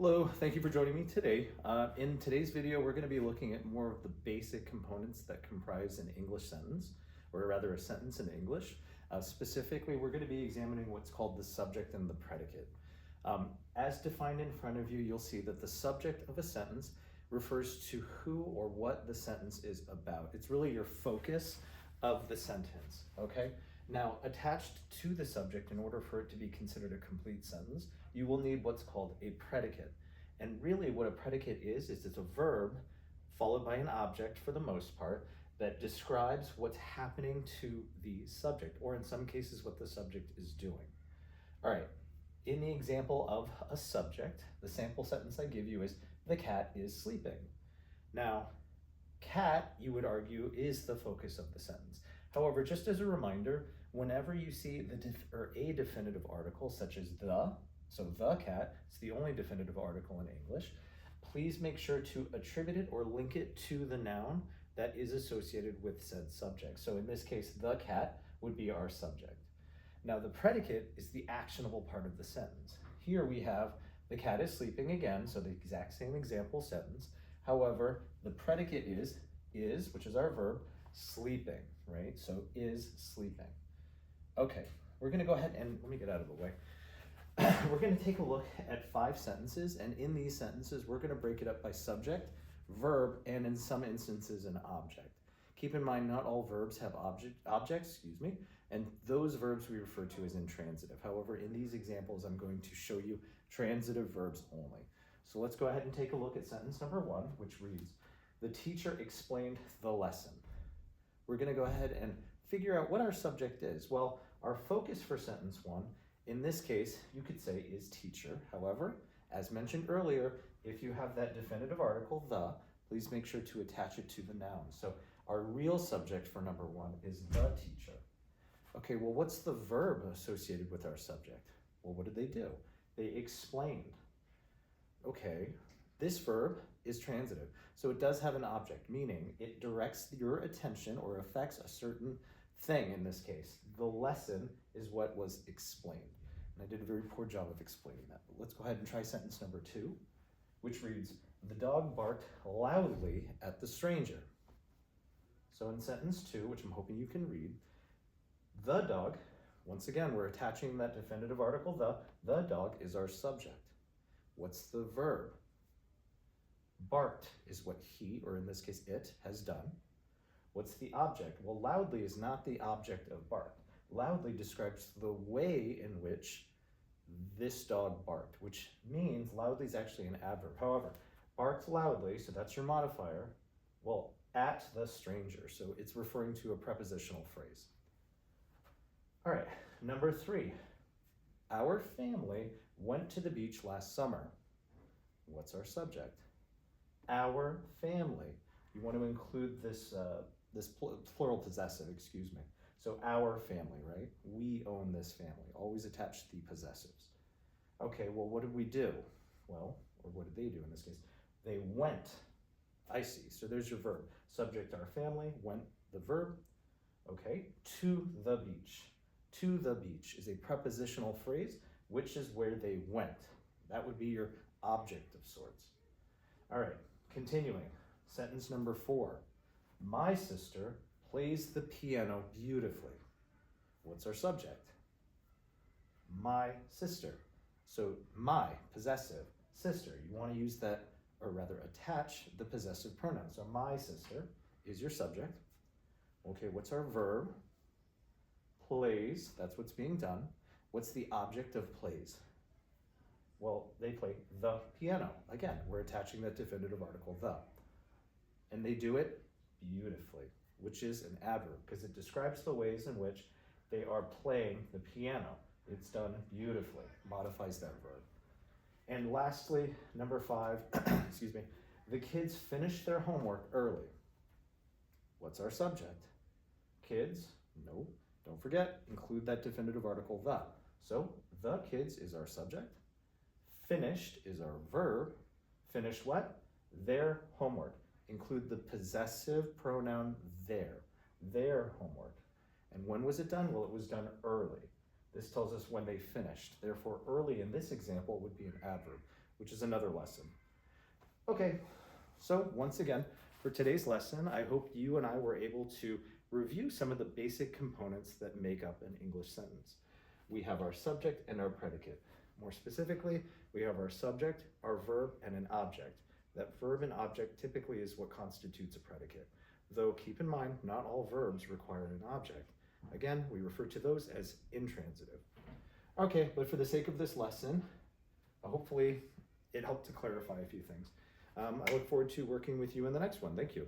Hello, thank you for joining me today. In today's video, we're going to be looking at more of the basic components that comprise an English sentence, or rather a sentence in English. Specifically, we're going to be examining what's called the subject and the predicate. As defined in front of you, you'll see that the subject of a sentence refers to who or what the sentence is about. It's really your focus of the sentence, okay? Now, attached to the subject, in order for it to be considered a complete sentence, you will need what's called a predicate. And really what a predicate is it's a verb followed by an object for the most part that describes what's happening to the subject, or in some cases what the subject is doing. All right, in the example of a subject, the sample sentence I give you is, the cat is sleeping. Now, cat, you would argue, is the focus of the sentence. However, just as a reminder, whenever you see a definitive article such as so the cat, it's the only definitive article in English, please make sure to attribute it or link it to the noun that is associated with said subject. So in this case, the cat would be our subject. Now the predicate is the actionable part of the sentence. Here we have the cat is sleeping again, so the exact same example sentence. However, the predicate is, which is our verb, sleeping, right? So is sleeping. Okay, we're gonna go ahead and, let me get out of the way. We're gonna take a look at 5 sentences, and in these sentences, we're gonna break it up by subject, verb, and in some instances, an object. Keep in mind, not all verbs have objects, and those verbs we refer to as intransitive. However, in these examples, I'm going to show you transitive verbs only. So let's go ahead and take a look at sentence number 1, which reads, the teacher explained the lesson. We're gonna go ahead and figure out what our subject is. Well, our focus for sentence 1, in this case, you could say is teacher. However, as mentioned earlier, if you have that definitive article, the, please make sure to attach it to the noun. So our real subject for number 1 is the teacher. Okay, well, what's the verb associated with our subject? Well, what did they do? They explained. Okay, this verb is transitive, so it does have an object, meaning it directs your attention or affects a certain thing in this case. The lesson is what was explained. And I did a very poor job of explaining that. But let's go ahead and try sentence number 2, which reads, the dog barked loudly at the stranger. So in sentence 2, which I'm hoping you can read, the dog, once again, we're attaching that definitive article, the dog is our subject. What's the verb? Barked is what he, or in this case it, has done. What's the object? Well, loudly is not the object of bark. Loudly describes the way in which this dog barked, which means loudly is actually an adverb. However, barked loudly, so that's your modifier, well, at the stranger, so it's referring to a prepositional phrase. All right, number 3, our family went to the beach last summer. What's our subject? Our family. You want to include this plural possessive, So our family, right? We own this family. Always attach the possessives. Okay, well, what did we do? Well, or what did they do in this case? They went. I see. So there's your verb. Subject, our family, went, the verb. Okay, to the beach. To the beach is a prepositional phrase, which is where they went. That would be your object of sorts. All right, continuing. Sentence number 4. My sister plays the piano beautifully. What's our subject? My sister. So my, possessive, sister. You want to use that, or rather attach the possessive pronoun. So my sister is your subject. Okay, what's our verb? Plays, that's what's being done. What's the object of plays? Well, they play the piano. Again, we're attaching that definitive article, the. And they do it beautifully, which is an adverb because it describes the ways in which they are playing the piano. It's done beautifully, modifies that verb. And lastly, number 5, the kids finished their homework early. What's our subject? Kids? No, don't forget, include that definitive article, the. So the kids is our subject. Finished is our verb. Finished what? Their homework. Include the possessive pronoun their homework. And when was it done? Well, it was done early. This tells us when they finished. Therefore, early in this example would be an adverb. which is another lesson. Okay, so once again, for today's lesson, I hope you and I were able to review some of the basic components that make up an English sentence. We have our subject and our predicate. More specifically, we have our subject, our verb, and an object. That verb and object typically is what constitutes a predicate. Though keep in mind, not all verbs require an object. Again, we refer to those as intransitive. Okay, but for the sake of this lesson, hopefully it helped to clarify a few things. I look forward to working with you in the next one. Thank you.